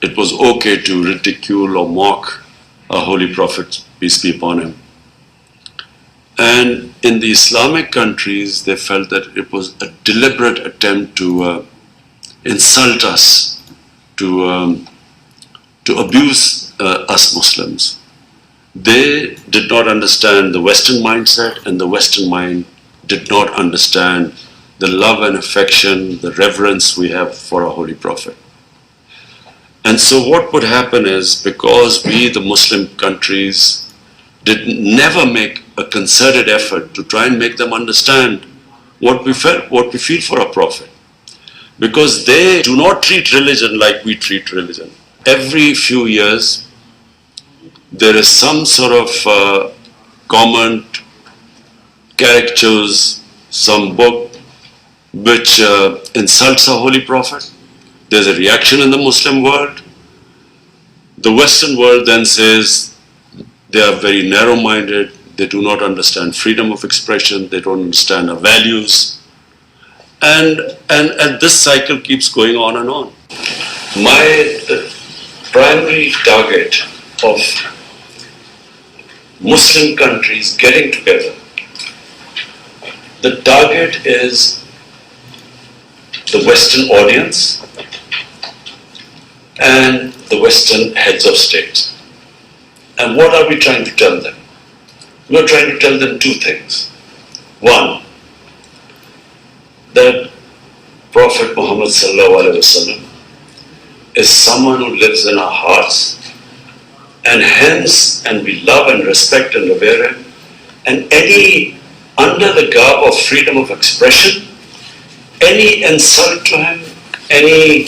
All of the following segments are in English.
it was okay to ridicule or mock our Holy Prophet, peace be upon him. And in the Islamic countries, they felt that it was a deliberate attempt to insult us, to abuse us Muslims. They did not understand the Western mindset, and the Western mind did not understand the love and affection, the reverence we have for our Holy Prophet. And so what would happen is, because we, the Muslim countries, never make a concerted effort to try and make them understand what we feel for our Prophet. Because they do not treat religion like we treat religion. Every few years, there is some sort of comment, caricatures, some book which insults our Holy Prophet. There's a reaction in the Muslim world. The Western world then says they are very narrow-minded, they do not understand freedom of expression, they don't understand our values. And this cycle keeps going on and on. The primary target of Muslim countries getting together, the target is the Western audience and the Western heads of state. And what are we trying to tell them? We are trying to tell them two things. One, that Prophet Muhammad ﷺ is someone who lives in our hearts, and hence, and we love and respect and revere him, and under the garb of freedom of expression, any insult to him, any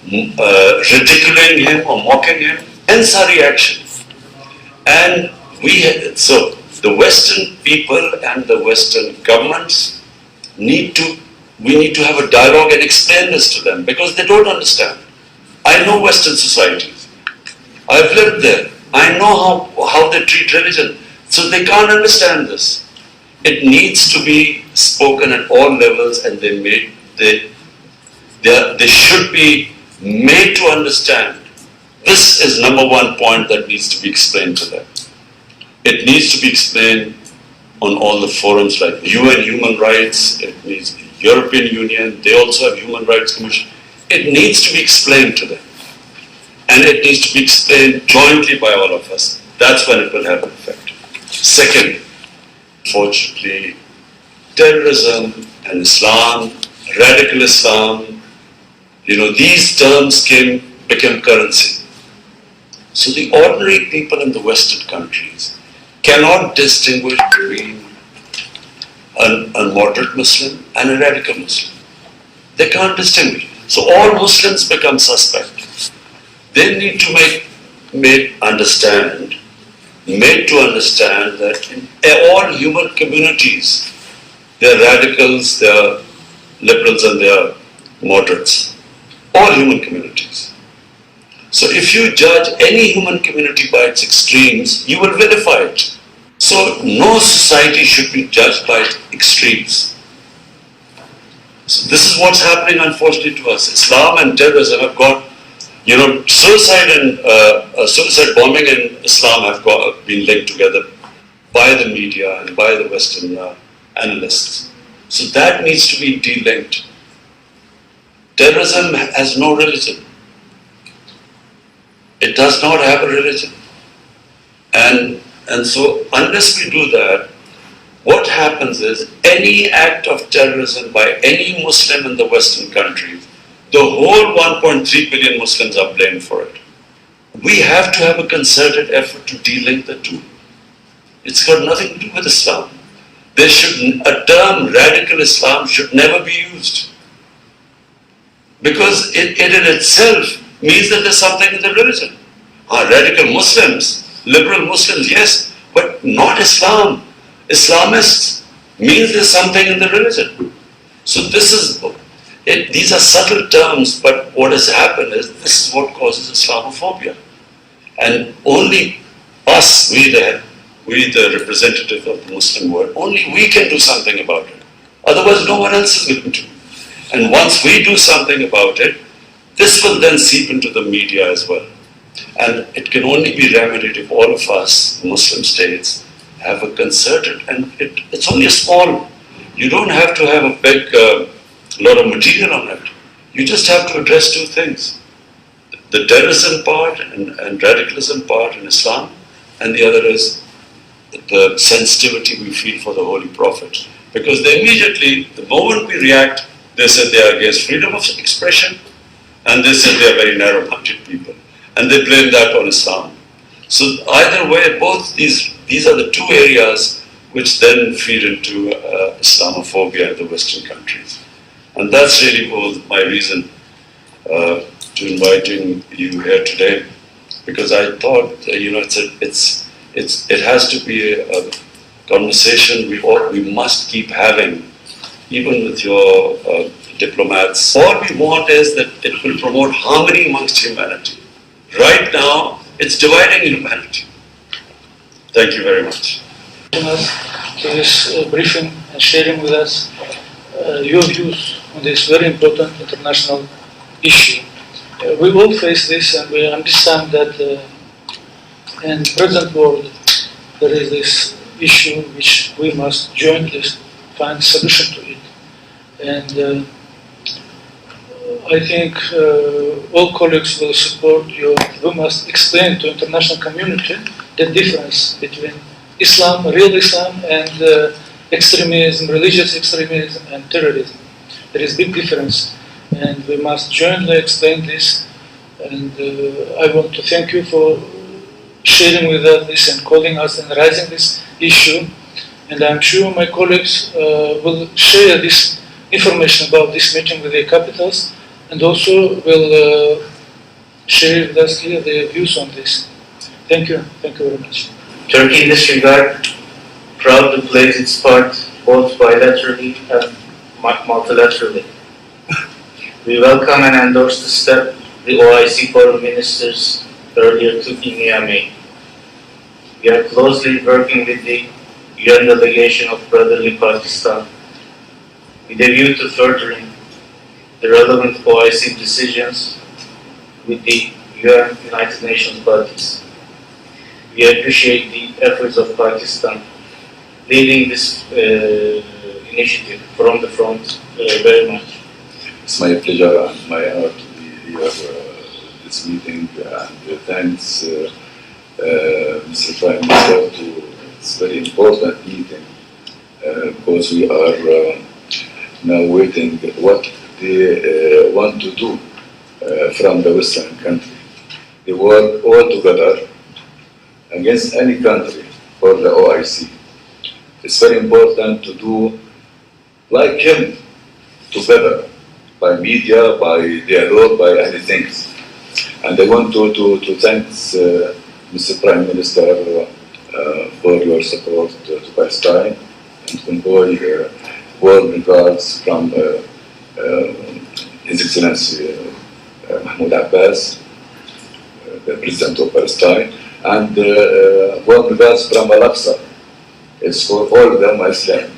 ridiculing him or mocking him, hence our reaction. And so the Western people and the Western governments we need to have a dialogue and explain this to them, because they don't understand. I know Western societies. I've lived there. I know how they treat religion. So they can't understand this. It needs to be spoken at all levels, and they should be made to understand. This is number one point that needs to be explained to them. It needs to be explained on all the forums like UN Human Rights, it needs European Union, they also have Human Rights Commission. It needs to be explained to them. And it needs to be explained jointly by all of us. That's when it will have an effect. Second, unfortunately, terrorism and Islam, radical Islam, these terms became currency. So the ordinary people in the Western countries cannot distinguish between a moderate Muslim and a radical Muslim. They can't distinguish. So all Muslims become suspect. They need to made to understand that in all human communities, there are radicals, there are liberals, and there are moderates. All human communities. So if you judge any human community by its extremes, you will vilify it. So no society should be judged by its extremes. So this is what's happening, unfortunately, to us. Islam and terrorism have got, suicide bombing in Islam have been linked together by the media and by the Western analysts. So that needs to be de-linked. Terrorism has no religion. It does not have a religion. And so unless we do that, what happens is any act of terrorism by any Muslim in the Western countries, the whole 1.3 billion Muslims are blamed for it. We have to have a concerted effort to de-link the two. It's got nothing to do with Islam. A term radical Islam should never be used. Because it in itself means that there's something in the religion. Radical Muslims, liberal Muslims, yes, but not Islam. Islamists means there's something in the religion. So these are subtle terms, but what has happened is this is what causes Islamophobia. And only us, we the representative of the Muslim world, only we can do something about it. Otherwise no one else is going to. And once we do something about it, This will then seep into the media as well. And it can only be remedied if all of us, Muslim states, have a concerted, and it's only a small, you don't have to have a big lot of material on it. You just have to address two things. The terrorism part and radicalism part in Islam, and the other is the sensitivity we feel for the Holy Prophet. Because they immediately, the moment we react, they said they are against freedom of expression, and they said they are very narrow-minded people. And they blame that on Islam. So either way, both these are the two areas which then feed into Islamophobia in the Western countries. And that's really was my reason to inviting you here today, because I thought, it has to be a conversation we must keep having, even with your diplomats. All we want is that it will promote harmony amongst humanity. Right now, it's dividing humanity. Thank you very much. To this briefing and sharing with us your views on this very important international issue. We all face this, and we understand that in the present world there is this issue which we must jointly find a solution to it. And I think all colleagues will support you. We must explain to the international community the difference between Islam, real Islam, and extremism, religious extremism, and terrorism. There is a big difference, and we must jointly explain this. And I want to thank you for sharing with us this and calling us and raising this issue. And I'm sure my colleagues will share this information about this meeting with their capitals, and also will share with us here their views on this. Thank you very much. Turkey in this regard proudly plays its part both bilaterally and multilaterally. We welcome and endorse the step the OIC foreign ministers earlier took in Niamey. We are closely working with the UN delegation of Brotherly Pakistan with a view to furthering the relevant OIC decisions with the UN United Nations bodies. We appreciate the efforts of Pakistan leading this initiative from the front very much. It's my pleasure and my honor to be here this meeting, and thanks Mr. Prime Minister to this very important meeting because we are now waiting what they want to do from the Western country. They work all together against any country for the OIC. It's very important to do like him together, by media, by dialogue, by anything. And I want to thank Mr. Prime Minister for your support to Palestine and convey warm regards from His Excellency Mahmoud Abbas, the President of Palestine, and warm regards from Al-Aqsa. It's for all of them, Islam.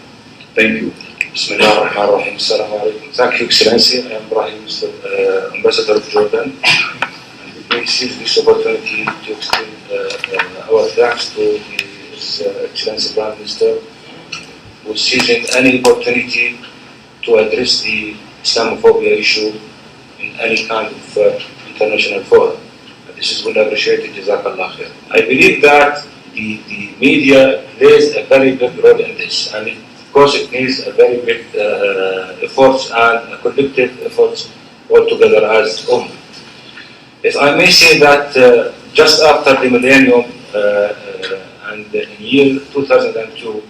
Thank you. Bismillah ar-Rahman ar-Rahim. Assalamu alaikum. Thank you, Excellency. I am Brahim, Ambassador of Jordan. And we seize this opportunity to extend our thanks to His Excellency Prime Minister, who is seizing any opportunity to address the Islamophobia issue in any kind of international forum. This is well appreciated. Jazakallah khair. I believe that the media plays a very big role in this, and of course it needs a very big efforts and a collective efforts all together as Ummah. If I may say that just after the millennium and in year 2002,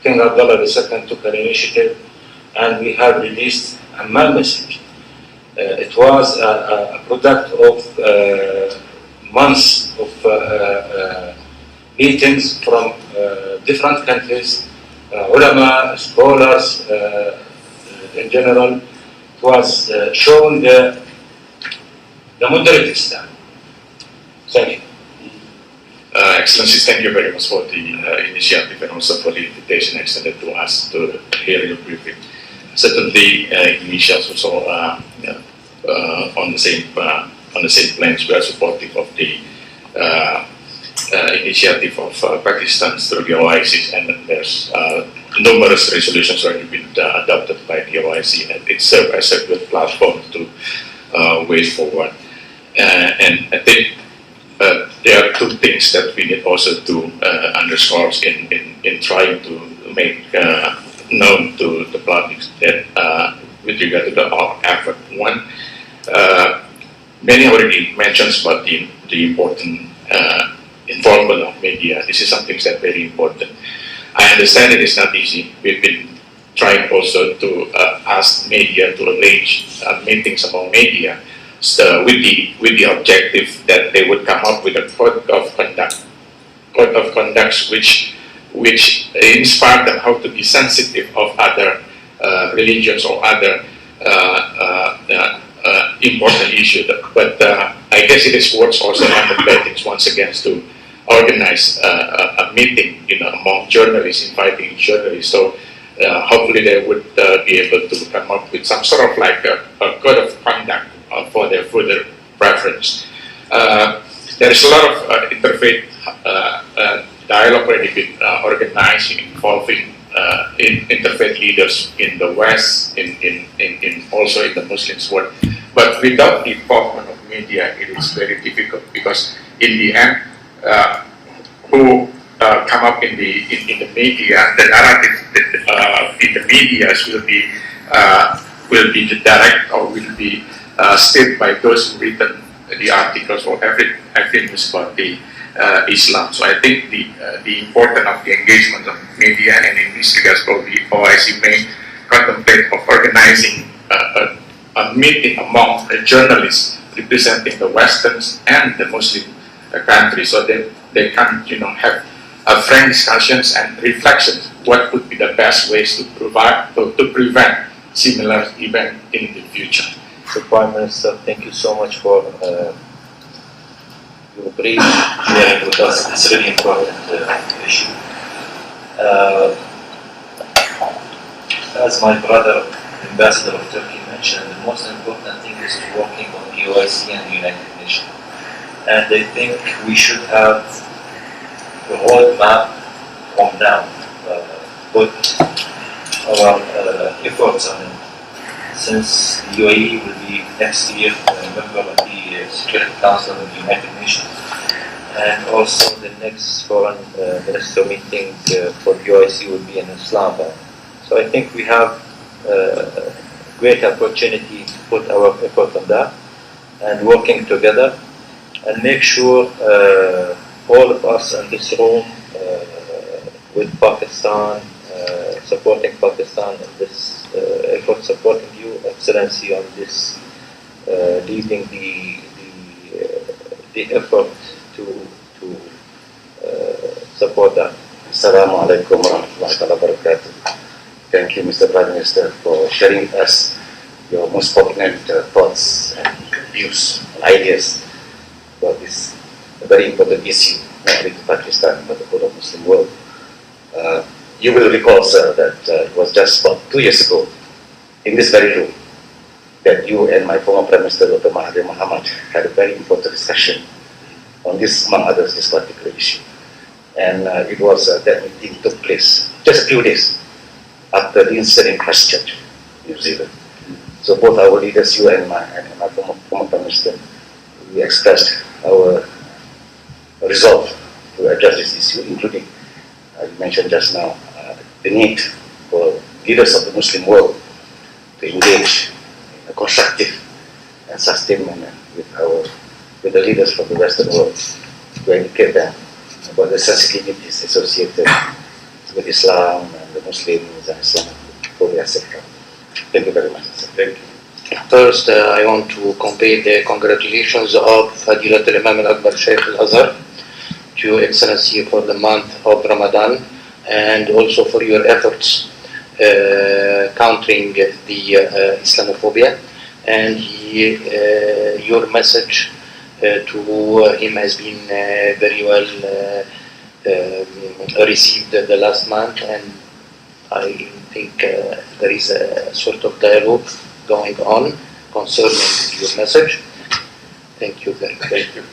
King Abdullah II took an initiative, and we have released a message. It was a product of months of meetings from different countries, ulama, scholars in general. It was showing the moderate Islam. Thank you. Excellencies, thank you very much for the initiative and also for the invitation extended to us to hear your briefing. Certainly, initials also on the same planes. We are supportive of the initiative of Pakistan through the OIC, and there's numerous resolutions already been adopted by the OIC, and it serves as a good platform to way forward. And I think there are two things that we need also to underscore in trying to make known to the public that with regard to our effort. One, many already mentioned about the important involvement of media. This is something that's very important. I understand it is not easy. We've been trying also to ask media to arrange meetings among media with the objective that they would come up with a code of conduct which inspire them how to be sensitive of other religions or other important issues. But I guess it is worth also contemplating once again to organize a meeting, among journalists, inviting journalists. So hopefully they would be able to come up with some sort of like a code of conduct for their further preference. There is a lot of interfaith dialogue already been organized involving interfaith leaders in the West, in also in the Muslim world. But without the involvement of media, it is very difficult, because in the end, who come up in the media, the narrative in the media will be direct or will be stated by those who written the articles or everything about the Islam. So I think the importance of the engagement of media, and in this regard, probably OIC may contemplate of organizing a meeting among journalists representing the Westerns and the Muslim countries, so that they can, have frank discussions and reflections. What would be the best ways to prevent similar events in the future? So, Prime Minister, thank you so much for your brief sharing with us this really important issue. As my brother, Ambassador of Turkey, mentioned, the most important thing is working on the OIC and the United Nations. And I think we should have the roadmap from now, put our efforts on it. Since the UAE will be next year a member of the Security Council of the United Nations, and also the next foreign minister meeting for the OIC will be in Islamabad. So I think we have a great opportunity to put our effort on that and working together, and make sure all of us in this room with Pakistan, supporting Pakistan in this effort, supporting you, Excellency, on this leading the effort to support that. Assalamu alaikum wa rahmatullahi wa barakatuh. Thank you, Mr. Prime Minister, for sharing with us your most poignant thoughts and views and ideas about this very important issue, not only to Pakistan but the whole of Muslim world. You will recall, sir, that it was just about 2 years ago, in this very room, that you and my former Prime Minister, Dr. Mahathir Mohamad, had a very important discussion on this, among others, this particular issue. And it was that meeting took place just a few days after the incident in Christchurch, New Zealand. So both our leaders, you and my former Prime Minister, we expressed our resolve to address this issue, including, you mentioned just now, the need for leaders of the Muslim world to engage in a constructive and sustained manner with the leaders from the Western world, to educate them about the sensitivities associated with Islam and the Muslims and Islamic phobia, etc. Thank you very much, sir. Thank you. First, I want to convey the congratulations of Fadilat al-Imam al-Akbar Shaykh al-Azhar to Your Excellency for the month of Ramadan, and also for your efforts countering the Islamophobia. And your message to him has been very well received the last month, and I think there is a sort of dialogue going on, concerning your message. Thank you very much. Thank you.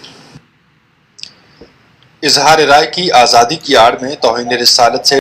इजहार राय की आज़ादी की आड़ में तौहीन रिसालत से